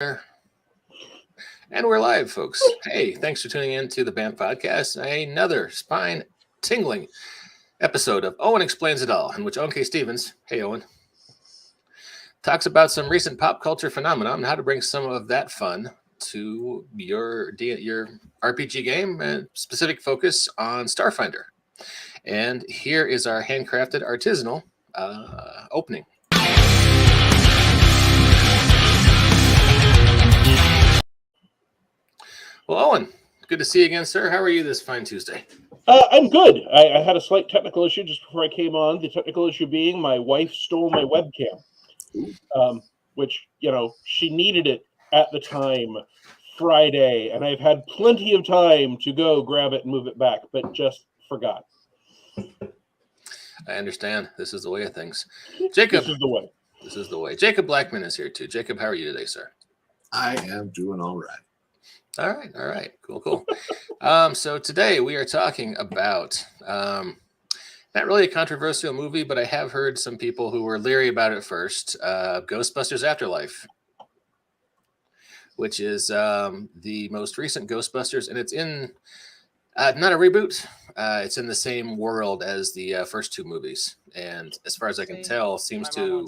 And we're live, folks. Hey, thanks for tuning in to the BAM Podcast, another spine-tingling episode of Owen Explains It All, in which Owen KC Stephens, hey Owen, talks about some recent pop culture phenomenon and how to bring some of that fun to your RPG game, and specific focus on Starfinder. And here is our handcrafted artisanal opening. Well, Owen, good to see you again, sir. How are you this fine Tuesday? I'm good. I had a slight technical issue just before I came on. The technical issue being my wife stole my webcam, which, she needed it at the time, Friday, and I've had plenty of time to go grab it and move it back, but just forgot. I understand. This is the way of things. Jacob. This is the way. This is the way. Jacob Blackman is here too. Jacob, how are you today, sir? I am doing all right. All right. Cool. So today we are talking about not really a controversial movie, but I have heard some people who were leery about it first. Ghostbusters Afterlife, which is the most recent Ghostbusters, and it's in not a reboot. It's in the same world as the first two movies, and as far as I can tell, seems to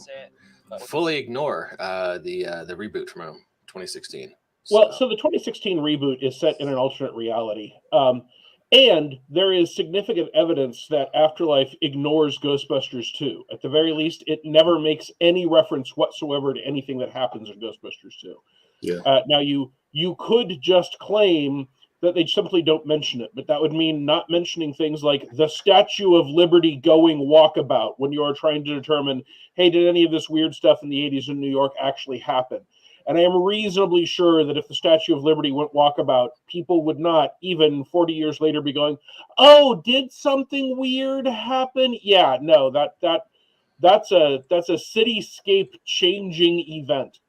fully ignore the reboot from 2016. Well, so the 2016 reboot is set in an alternate reality. And there is significant evidence that Afterlife ignores Ghostbusters 2. At the very least, it never makes any reference whatsoever to anything that happens in Ghostbusters 2. Yeah. Now, you could just claim that they simply don't mention it, but that would mean not mentioning things like the Statue of Liberty going walkabout when you are trying to determine, hey, did any of this weird stuff in the 80s in New York actually happen? And I am reasonably sure that if the Statue of Liberty went walkabout, people would not, even 40 years later, be going, "Oh, did something weird happen?" Yeah, no, that's a cityscape changing event.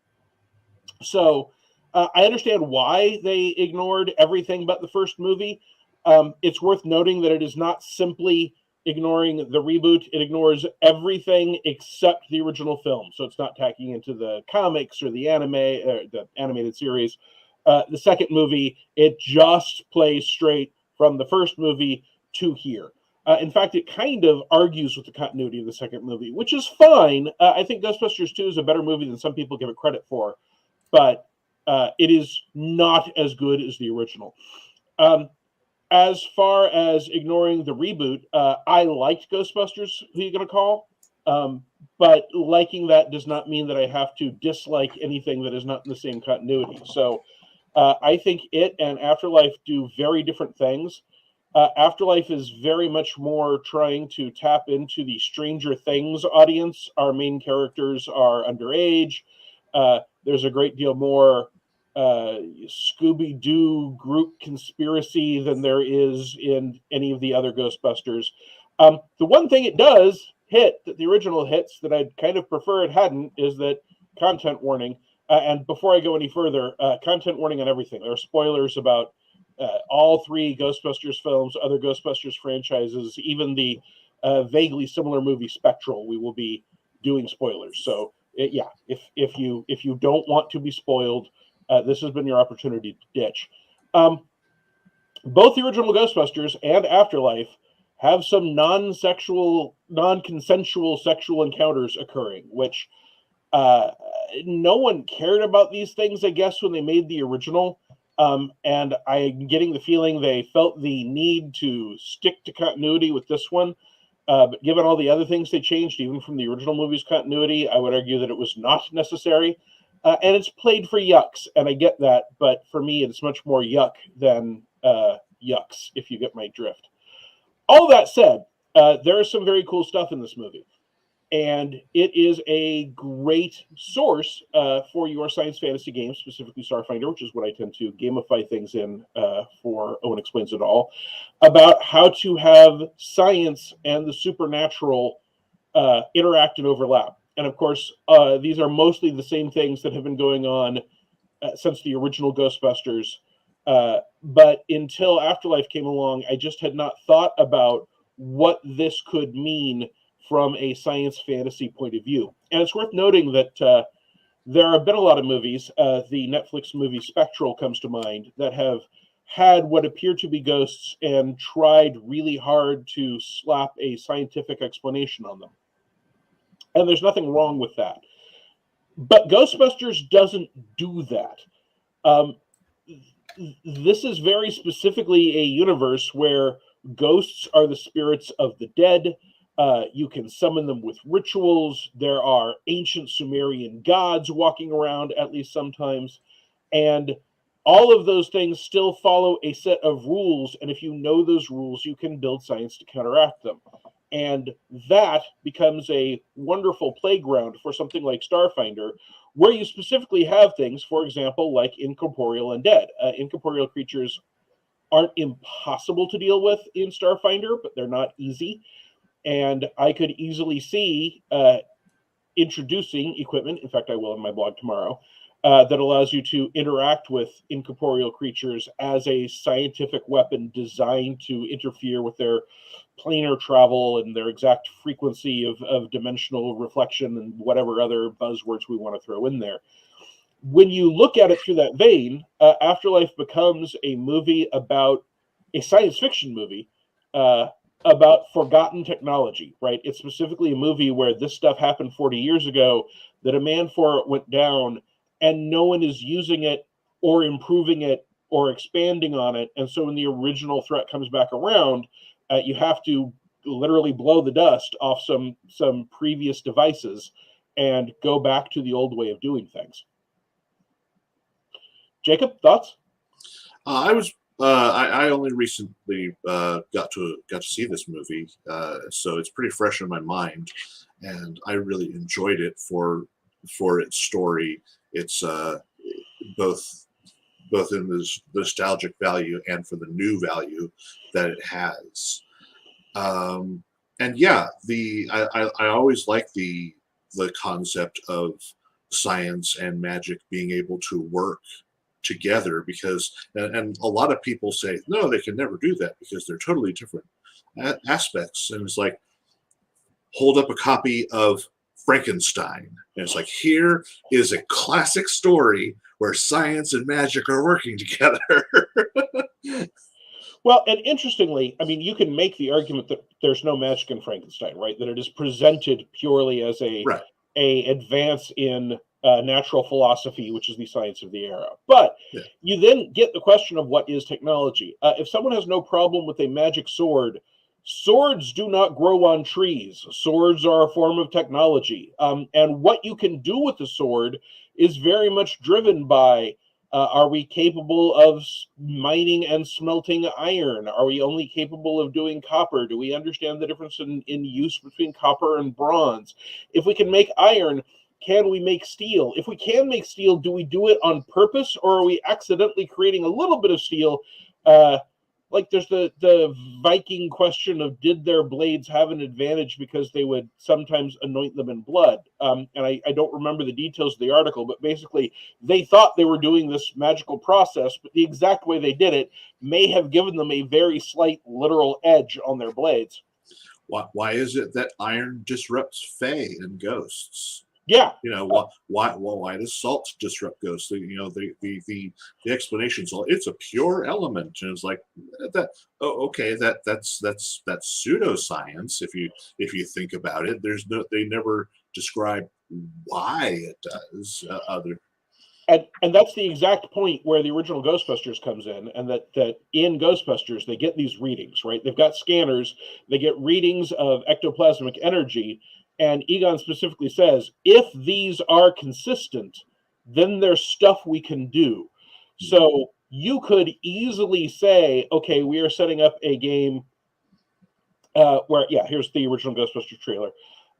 So I understand why they ignored everything but the first movie. It's worth noting that it is not simply ignoring the reboot. It ignores everything except the original film. So it's not tacking into the comics or the anime, the animated series. The second movie, it just plays straight from the first movie to here. In fact, it kind of argues with the continuity of the second movie, which is fine. I think Ghostbusters 2 is a better movie than some people give it credit for, but it is not as good as the original. As far as ignoring the reboot, I liked Ghostbusters, who you're going to call, but liking that does not mean that I have to dislike anything that is not in the same continuity. So I think it and Afterlife do very different things. Afterlife is very much more trying to tap into the Stranger Things audience. Our main characters are underage. There's a great deal more Scooby-Doo group conspiracy than there is in any of the other Ghostbusters. The one thing it does hit that the original hits that I'd kind of prefer it hadn't is that content warning. And before I go any further, content warning on everything. There are spoilers about all three Ghostbusters films, other Ghostbusters franchises, even the vaguely similar movie Spectral. We will be doing spoilers. So if you don't want to be spoiled, this has been your opportunity to ditch. Both the original Ghostbusters and Afterlife have some non-consensual sexual encounters occurring, which no one cared about these things, I guess, when they made the original. And I'm getting the feeling they felt the need to stick to continuity with this one. But given all the other things they changed, even from the original movie's continuity, I would argue that it was not necessary. And it's played for yucks, and I get that, but for me, it's much more yuck than yucks, if you get my drift. All that said, there is some very cool stuff in this movie, and it is a great source for your science fantasy games, specifically Starfinder, which is what I tend to gamify things in for Owen Explains It All, about how to have science and the supernatural interact and overlap. And of course, these are mostly the same things that have been going on since the original Ghostbusters. But until Afterlife came along, I just had not thought about what this could mean from a science fantasy point of view. And it's worth noting that there have been a lot of movies. The Netflix movie Spectral comes to mind, that have had what appear to be ghosts and tried really hard to slap a scientific explanation on them. And there's nothing wrong with that. But Ghostbusters doesn't do that. This is very specifically a universe where ghosts are the spirits of the dead. You can summon them with rituals. There are ancient Sumerian gods walking around, at least sometimes. And all of those things still follow a set of rules. And if you know those rules, you can build science to counteract them. And that becomes a wonderful playground for something like Starfinder, where you specifically have things, for example, like incorporeal undead. Incorporeal creatures aren't impossible to deal with in Starfinder, but they're not easy. And I could easily see introducing equipment, in fact, I will in my blog tomorrow, that allows you to interact with incorporeal creatures as a scientific weapon designed to interfere with their planar travel and their exact frequency of dimensional reflection and whatever other buzzwords we want to throw in there. When you look at it through that vein, Afterlife becomes a movie about a science fiction movie about forgotten technology, right? It's specifically a movie where this stuff happened 40 years ago, the demand for it went down, and no one is using it or improving it or expanding on it. And so when the original threat comes back around, you have to literally blow the dust off some previous devices and go back to the old way of doing things. Jacob, thoughts? I only recently got to see this movie, so it's pretty fresh in my mind, and I really enjoyed it for its story. It's both in the nostalgic value and for the new value that it has. And yeah, I always like the concept of science and magic being able to work together, because and a lot of people say no, they can never do that because they're totally different aspects. And it's like, hold up a copy of Frankenstein, and it's like, here is a classic story where science and magic are working together. Well, and interestingly, I mean, you can make the argument that there's no magic in Frankenstein, right? That it is presented purely as a advance in natural philosophy, which is the science of the era. But you then get the question of what is technology. If someone has no problem with a magic sword, swords do not grow on trees. Swords are a form of technology. And what you can do with the sword is very much driven by, are we capable of mining and smelting iron? Are we only capable of doing copper? Do we understand the difference in use between copper and bronze? If we can make iron, can we make steel? If we can make steel, do we do it on purpose, or are we accidentally creating a little bit of steel? Like there's the Viking question of, did their blades have an advantage because they would sometimes anoint them in blood? And I don't remember the details of the article, but basically they thought they were doing this magical process, but the exact way they did it may have given them a very slight literal edge on their blades. Why is it that iron disrupts fae and ghosts? Yeah, you know, why does salt disrupt ghosts? You know, the explanation's all, it's a pure element, and it's like that. Oh, okay, that's pseudoscience. If you think about it, they never describe why it does. And that's the exact point where the original Ghostbusters comes in, and that in Ghostbusters they get these readings, right? They've got scanners, they get readings of ectoplasmic energy. And Egon specifically says, if these are consistent, then there's stuff we can do. So you could easily say, okay, we are setting up a game where, here's the original Ghostbusters trailer.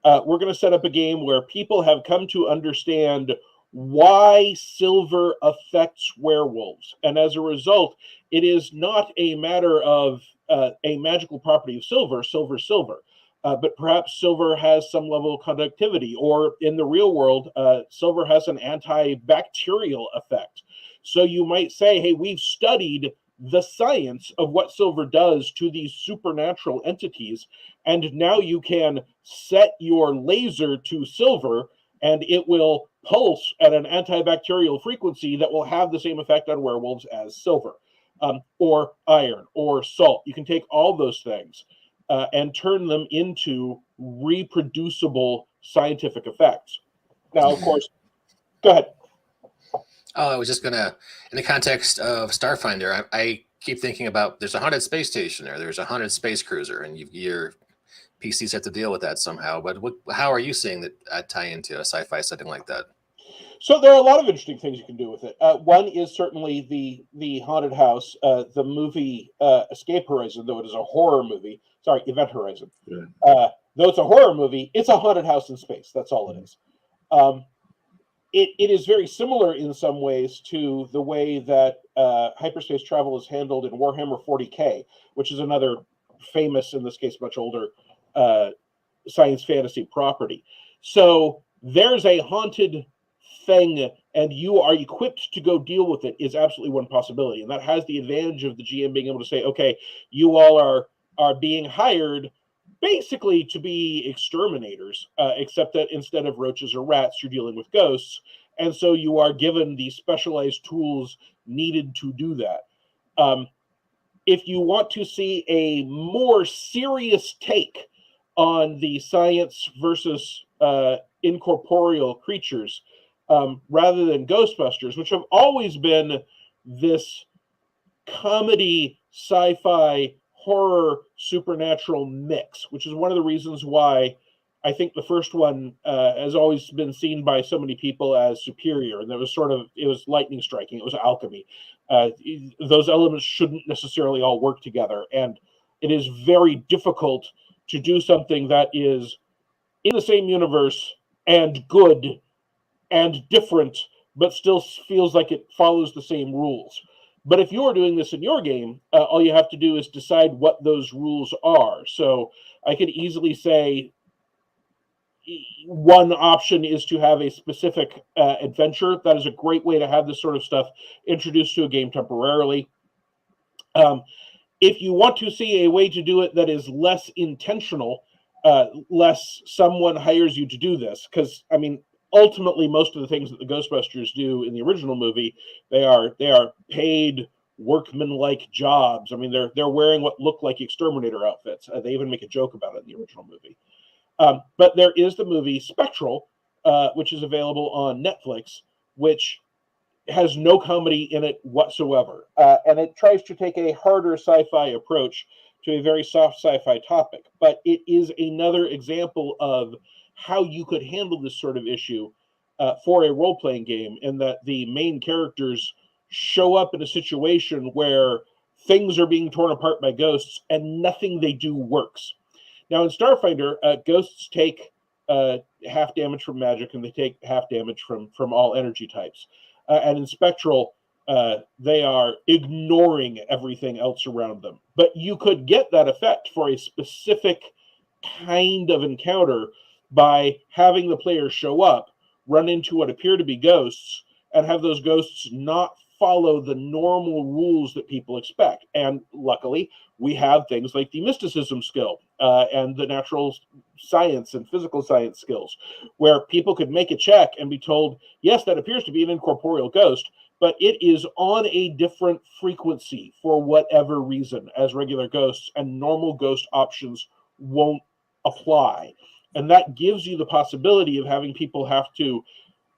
We're going to set up a game where people have come to understand why silver affects werewolves. And as a result, it is not a matter of a magical property of silver, silver. But perhaps silver has some level of conductivity, or in the real world, silver has an antibacterial effect. So you might say, hey, we've studied the science of what silver does to these supernatural entities, and now you can set your laser to silver, and it will pulse at an antibacterial frequency that will have the same effect on werewolves as silver, or iron, or salt. You can take all those things and turn them into reproducible scientific effects. Now, of course, go ahead. Oh, I was just gonna, in the context of Starfinder, I keep thinking about there's a haunted space station or there's a haunted space cruiser, and your PCs have to deal with that somehow. But how are you seeing that tie into a sci-fi setting like that? So there are a lot of interesting things you can do with it. One is certainly the haunted house, the movie Escape Horizon, though it is a horror movie. Sorry, Event Horizon. Yeah. Though it's a horror movie, it's a haunted house in space. That's all it is. It is very similar in some ways to the way that hyperspace travel is handled in Warhammer 40K, which is another famous, in this case much older, science fantasy property. So there's a haunted thing and you are equipped to go deal with it is absolutely one possibility. And that has the advantage of the GM being able to say, okay, you all are being hired basically to be exterminators, except that instead of roaches or rats, you're dealing with ghosts. And so you are given the specialized tools needed to do that. If you want to see a more serious take on the science versus incorporeal creatures, rather than Ghostbusters, which have always been this comedy, sci-fi, horror, supernatural mix, which is one of the reasons why I think the first one has always been seen by so many people as superior. And it was lightning striking. It was alchemy. Those elements shouldn't necessarily all work together. And it is very difficult to do something that is in the same universe and good and different, but still feels like it follows the same rules. But if you're doing this in your game, all you have to do is decide what those rules are. So I could easily say one option is to have a specific adventure. That is a great way to have this sort of stuff introduced to a game temporarily. If you want to see a way to do it that is less intentional, less someone hires you to do this, because, I mean, ultimately, most of the things that the Ghostbusters do in the original movie, they are paid workman-like jobs. I mean, they're wearing what look like exterminator outfits. They even make a joke about it in the original movie. But there is the movie Spectral, which is available on Netflix, which has no comedy in it whatsoever. And it tries to take a harder sci-fi approach to a very soft sci-fi topic. But it is another example of how you could handle this sort of issue for a role-playing game, in that the main characters show up in a situation where things are being torn apart by ghosts and nothing they do works. Now in Starfinder, ghosts take half damage from magic and they take half damage from all energy types. And in Spectral, they are ignoring everything else around them. But you could get that effect for a specific kind of encounter by having the player show up, run into what appear to be ghosts, and have those ghosts not follow the normal rules that people expect. And luckily, we have things like the mysticism skill and the natural science and physical science skills, where people could make a check and be told, yes, that appears to be an incorporeal ghost, but it is on a different frequency for whatever reason as regular ghosts, and normal ghost options won't apply. And that gives you the possibility of having people have to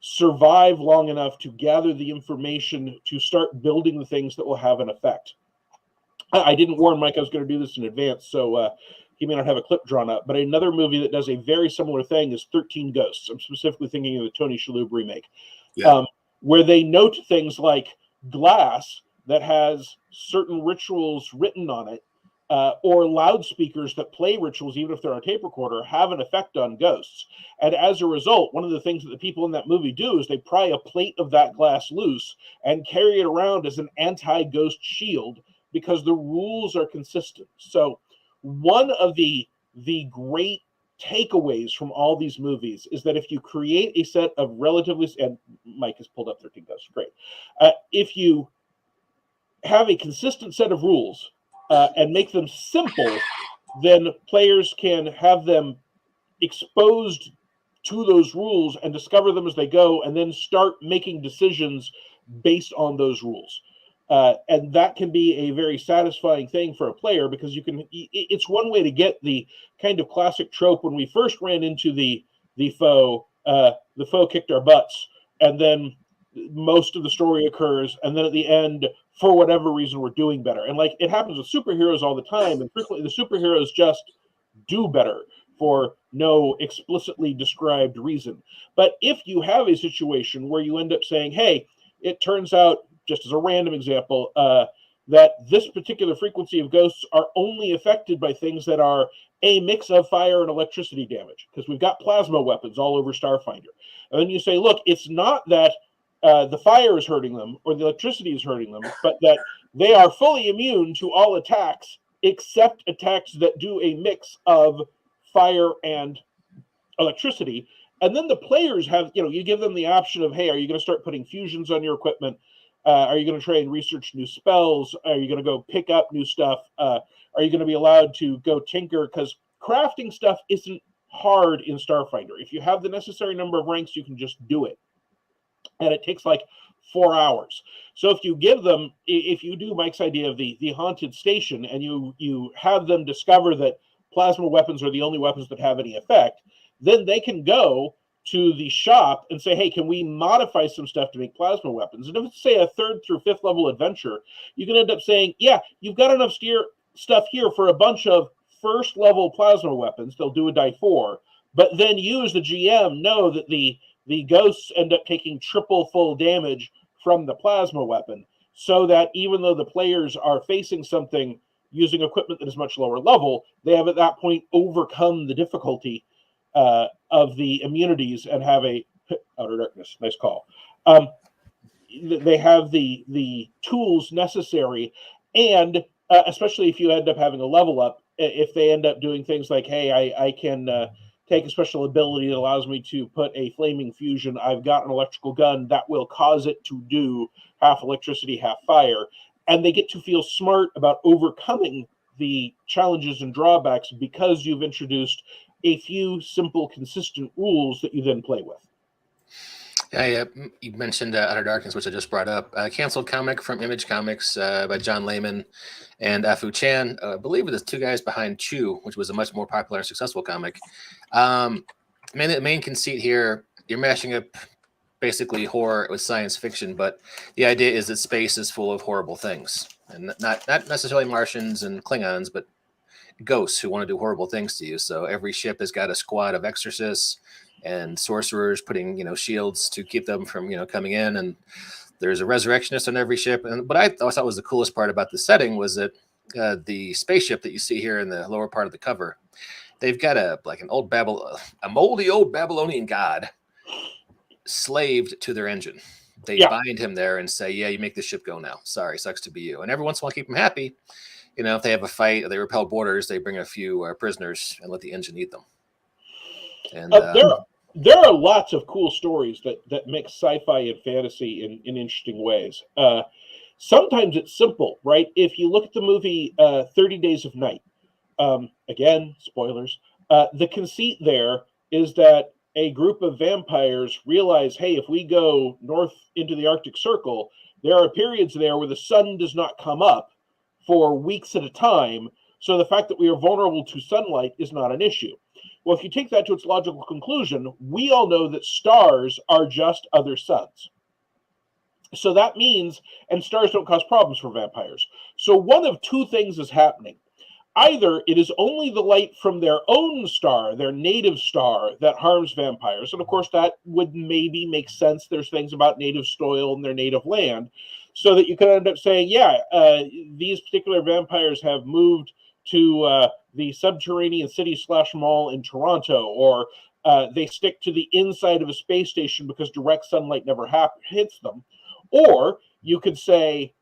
survive long enough to gather the information to start building the things that will have an effect. I didn't warn Mike I was going to do this in advance, so he may not have a clip drawn up. But another movie that does a very similar thing is 13 Ghosts. I'm specifically thinking of the Tony Shalhoub remake, where they note things like glass that has certain rituals written on it, or loudspeakers that play rituals, even if they're on a tape recorder, have an effect on ghosts. And as a result, one of the things that the people in that movie do is they pry a plate of that glass loose and carry it around as an anti-ghost shield, because the rules are consistent. So one of the great takeaways from all these movies is that if you create a set of relatively, and Mike has pulled up 13 Ghosts, great. If you have a consistent set of rules, and make them simple, then players can have them exposed to those rules and discover them as they go, and then start making decisions based on those rules. And that can be a very satisfying thing for a player, because it's one way to get the kind of classic trope when we first ran into the foe kicked our butts, and then most of the story occurs, and then at the end, for whatever reason, we're doing better. And like, it happens with superheroes all the time, and frequently the superheroes just do better for no explicitly described reason. But if you have a situation where you end up saying, hey, it turns out, just as a random example, that this particular frequency of ghosts are only affected by things that are a mix of fire and electricity damage, because we've got plasma weapons all over Starfinder. And then you say, look, it's not that the fire is hurting them or the electricity is hurting them, but that they are fully immune to all attacks except attacks that do a mix of fire and electricity. And then the players have, you give them the option of, hey, are you going to start putting fusions on your equipment? Are you going to try and research new spells? Are you going to go pick up new stuff? Are you going to be allowed to go tinker? Because crafting stuff isn't hard in Starfinder. If you have the necessary number of ranks, you can just do it. And it takes like 4 hours. So if you do Mike's idea of the haunted station, and you have them discover that plasma weapons are the only weapons that have any effect, then they can go to the shop and say, hey, can we modify some stuff to make plasma weapons? And if it's, say, a 3rd through 5th level adventure, you can end up saying, yeah, you've got enough stuff here for a bunch of 1st level plasma weapons. They'll do a die 4. But then you, as the GM, know that the ghosts end up taking triple full damage from the plasma weapon, so that even though the players are facing something using equipment that is much lower level, they have at that point overcome the difficulty of the immunities and have a outer darkness. Nice call. They have the tools necessary, and especially if you end up having a level up, if they end up doing things like, hey, I can take a special ability that allows me to put a flaming fusion. I've got an electrical gun that will cause it to do half electricity, half fire. And they get to feel smart about overcoming the challenges and drawbacks because you've introduced a few simple, consistent rules that you then play with. Yeah. You mentioned Utter Darkness, which I just brought up. A canceled comic from Image Comics by John Layman and Afu Chan. I believe the 2 guys behind Chew, which was a much more popular and successful comic. The main conceit here, you're mashing up basically horror with science fiction, but the idea is that space is full of horrible things. And not necessarily Martians and Klingons, but ghosts who want to do horrible things to you. So every ship has got a squad of exorcists and sorcerers putting, shields to keep them from, coming in. And there's a resurrectionist on every ship. And what I thought was the coolest part about the setting was that the spaceship that you see here in the lower part of the cover, they've got a moldy old Babylonian god slaved to their engine. They bind him there and say, yeah, you make this ship go now. Sorry, sucks to be you. And every once in a while, keep them happy. If they have a fight or they repel borders, they bring a few prisoners and let the engine eat them. And there are lots of cool stories that mix sci-fi and fantasy in interesting ways. Sometimes it's simple, right? If you look at the movie 30 Days of Night, again, spoilers, the conceit there is that a group of vampires realize, hey, if we go north into the Arctic Circle, there are periods there where the sun does not come up for weeks at a time. So the fact that we are vulnerable to sunlight is not an issue. Well, if you take that to its logical conclusion, we all know that stars are just other suns. So that means, and stars don't cause problems for vampires. So one of 2 things is happening. Either it is only the light from their own star, their native star, that harms vampires. And of course, that would maybe make sense. There's things about native soil and their native land. So that you could end up saying, these particular vampires have moved to the subterranean city / mall in Toronto, or they stick to the inside of a space station because direct sunlight never hits them. Or you could say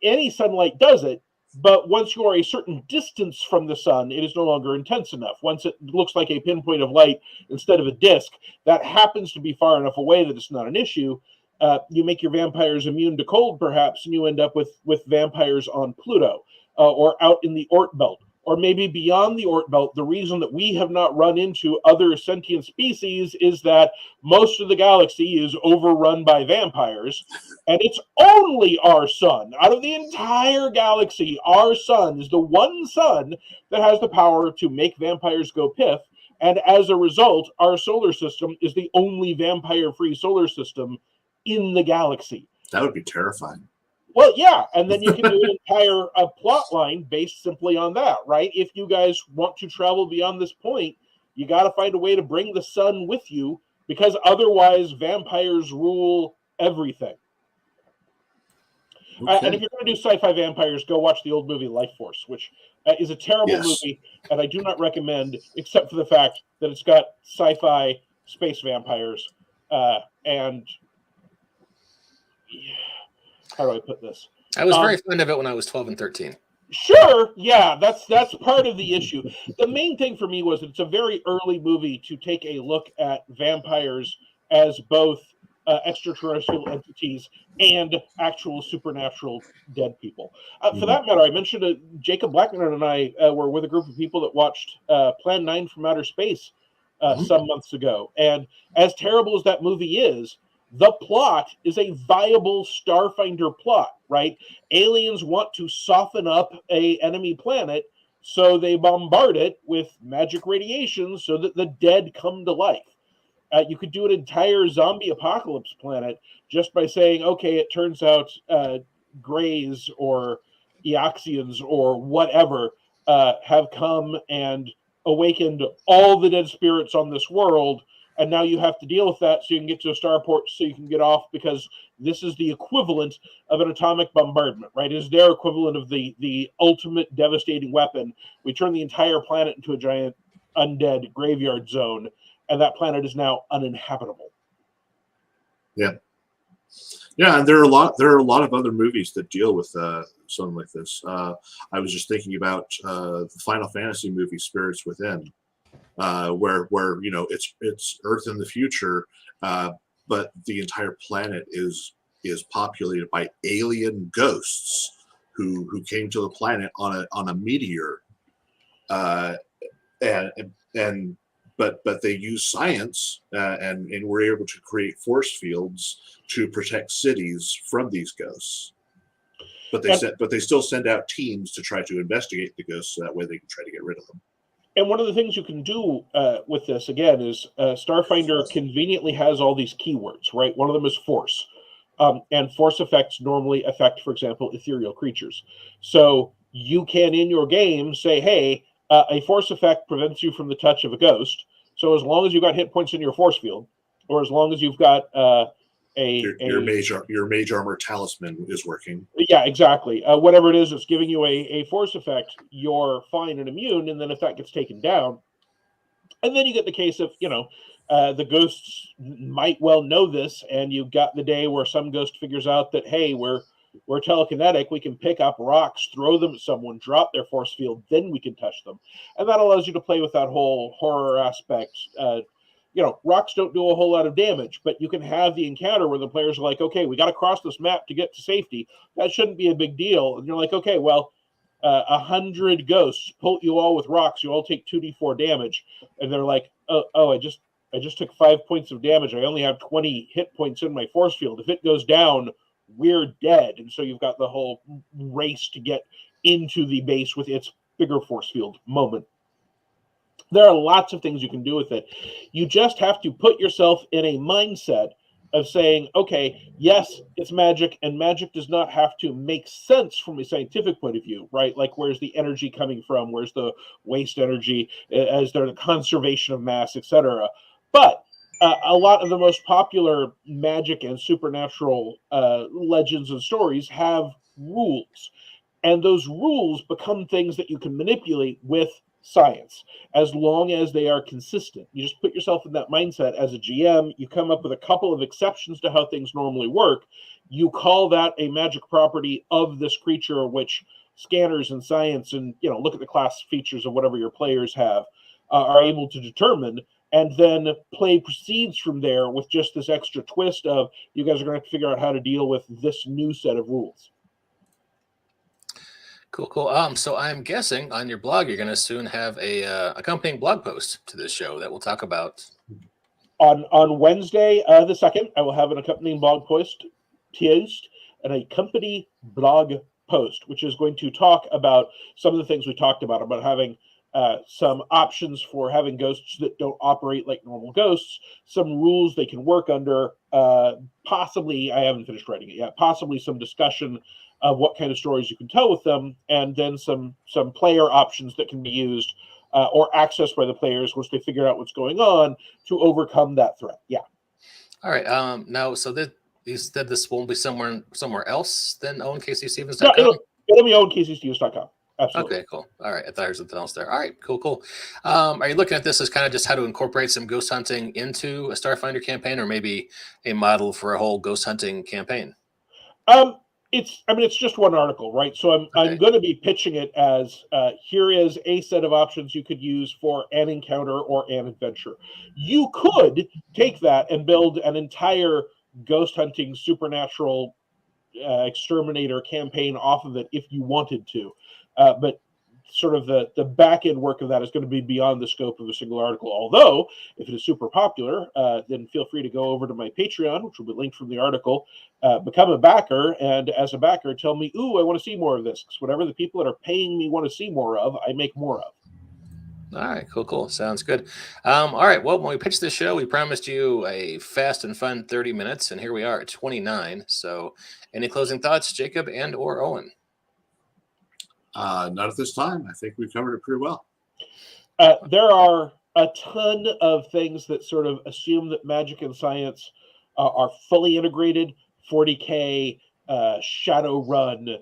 any sunlight does it, but once you are a certain distance from the sun, it is no longer intense enough. Once it looks like a pinpoint of light instead of a disk, that happens to be far enough away that it's not an issue. You make your vampires immune to cold, perhaps, and you end up with vampires on Pluto or out in the Oort belt or maybe beyond the Oort belt, the reason that we have not run into other sentient species is that most of the galaxy is overrun by vampires, and it's only our sun. Out of the entire galaxy, our sun is the one sun that has the power to make vampires go pith, and as a result, our solar system is the only vampire-free solar system in the galaxy. That would be terrifying. Well, yeah, and then you can do an entire plot line based simply on that, right? If you guys want to travel beyond this point, you got to find a way to bring the sun with you, because otherwise vampires rule everything. Okay. And if you're going to do sci-fi vampires, go watch the old movie Life Force, which is a terrible movie, and I do not recommend, except for the fact that it's got sci-fi space vampires, and... How do I put this? I was very fond of it when I was 12 and 13. Sure, yeah, that's part of the issue. The main thing for me was it's a very early movie to take a look at vampires as both extraterrestrial entities and actual supernatural dead people. For that matter, I mentioned Jacob Blackman and I were with a group of people that watched Plan 9 from Outer Space some months ago. And as terrible as that movie is, the plot is a viable Starfinder plot, right? Aliens want to soften up an enemy planet, so they bombard it with magic radiation so that the dead come to life. You could do an entire zombie apocalypse planet just by saying, okay, it turns out Greys or Eoxians or whatever have come and awakened all the dead spirits on this world, and now you have to deal with that so you can get to a starport so you can get off, because this is the equivalent of an atomic bombardment, right? It is their equivalent of the ultimate devastating weapon. We turn the entire planet into a giant undead graveyard zone, and that planet is now uninhabitable. Yeah. Yeah, and there are a lot of other movies that deal with something like this. I was just thinking about the Final Fantasy movie Spirits Within, where it's Earth in the future, but the entire planet is populated by alien ghosts who came to the planet on a meteor, but they use science and were able to create force fields to protect cities from these ghosts. But they still send out teams to try to investigate the ghosts, so that way they can try to get rid of them. And one of the things you can do with this, again, is Starfinder conveniently has all these keywords, right? One of them is force. And force effects normally affect, for example, ethereal creatures. So you can, in your game, say, hey, a force effect prevents you from the touch of a ghost. So as long as you've got hit points in your force field, or as long as you've got your mage armor talisman is working. Yeah, exactly. Whatever it is that's giving you a force effect, you're fine and immune. And then if that gets taken down, and then you get the case of, the ghosts might well know this, and you've got the day where some ghost figures out that, hey, we're telekinetic, we can pick up rocks, throw them at someone, drop their force field, then we can touch them. And that allows you to play with that whole horror aspect. Rocks don't do a whole lot of damage, but you can have the encounter where the players are like, okay, we got to cross this map to get to safety. That shouldn't be a big deal. And you're like, okay, well, 100 ghosts pull you all with rocks. You all take 2d4 damage. And they're like, oh, I just took 5 points of damage. I only have 20 hit points in my force field. If it goes down, we're dead. And so you've got the whole race to get into the base with its bigger force field moment. There are lots of things you can do with it. You just have to put yourself in a mindset of saying, okay, yes, it's magic, and magic does not have to make sense from a scientific point of view, right? Like, where's the energy coming from? Where's the waste energy? Is there the conservation of mass, etc.? But a lot of the most popular magic and supernatural legends and stories have rules. And those rules become things that you can manipulate with science, as long as they are consistent. You just put yourself in that mindset as a GM. You come up with a couple of exceptions to how things normally work. You call that a magic property of this creature, which scanners and science and, look at the class features of whatever your players have are able to determine. And then play proceeds from there with just this extra twist of, you guys are going to have to figure out how to deal with this new set of rules. Cool, cool. So I'm guessing on your blog you're going to soon have a accompanying blog post to this show that we'll talk about. On Wednesday, the 2nd, I will have an accompanying blog post, which is going to talk about some of the things we talked about having some options for having ghosts that don't operate like normal ghosts, some rules they can work under, possibly, I haven't finished writing it yet, possibly some discussion of what kind of stories you can tell with them, and then some player options that can be used or accessed by the players once they figure out what's going on to overcome that threat. Yeah. All right. Now, so that you said this won't be somewhere else than OwenKCStephens.com? No, it'll be OwenKCStephens.com. Absolutely. Okay, cool. All right. I thought there was something else there. All right, cool. Are you looking at this as kind of just how to incorporate some ghost hunting into a Starfinder campaign, or maybe a model for a whole ghost hunting campaign? It's just one article, right? So I'm going to be pitching it as here is a set of options you could use for an encounter or an adventure. You could take that and build an entire ghost hunting supernatural exterminator campaign off of it if you wanted to, but sort of the back end work of that is going to be beyond the scope of a single article. Although, if it is super popular, then feel free to go over to my Patreon, which will be linked from the article, become a backer, and as a backer, tell me, ooh, I want to see more of this, because whatever the people that are paying me want to see more of, I make more of. All right, cool. Sounds good. All right, well, when we pitched this show, we promised you a fast and fun 30 minutes, and here we are at 29. So any closing thoughts, Jacob and or Owen? Not at this time. I think we covered it pretty well. There are a ton of things that sort of assume that magic and science are fully integrated. 40K, Shadowrun.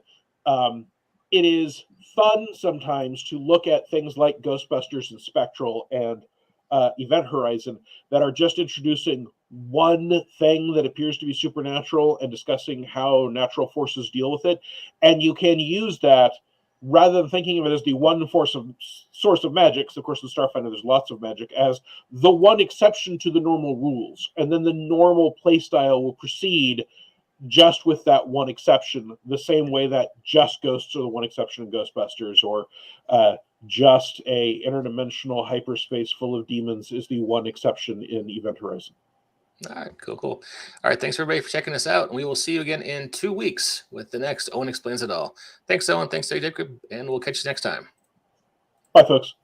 It is fun sometimes to look at things like Ghostbusters and Spectral and Event Horizon that are just introducing one thing that appears to be supernatural and discussing how natural forces deal with it. And you can use that rather than thinking of it as the one source of magic, because of course in Starfinder there's lots of magic, as the one exception to the normal rules. And then the normal playstyle will proceed just with that one exception, the same way that just ghosts are the one exception in Ghostbusters, or just a interdimensional hyperspace full of demons is the one exception in Event Horizon. All right, cool. All right, thanks everybody for checking us out. And we will see you again in 2 weeks with the next Owen Explains It All. Thanks, Owen. Thanks, Jacob. And we'll catch you next time. Bye, folks.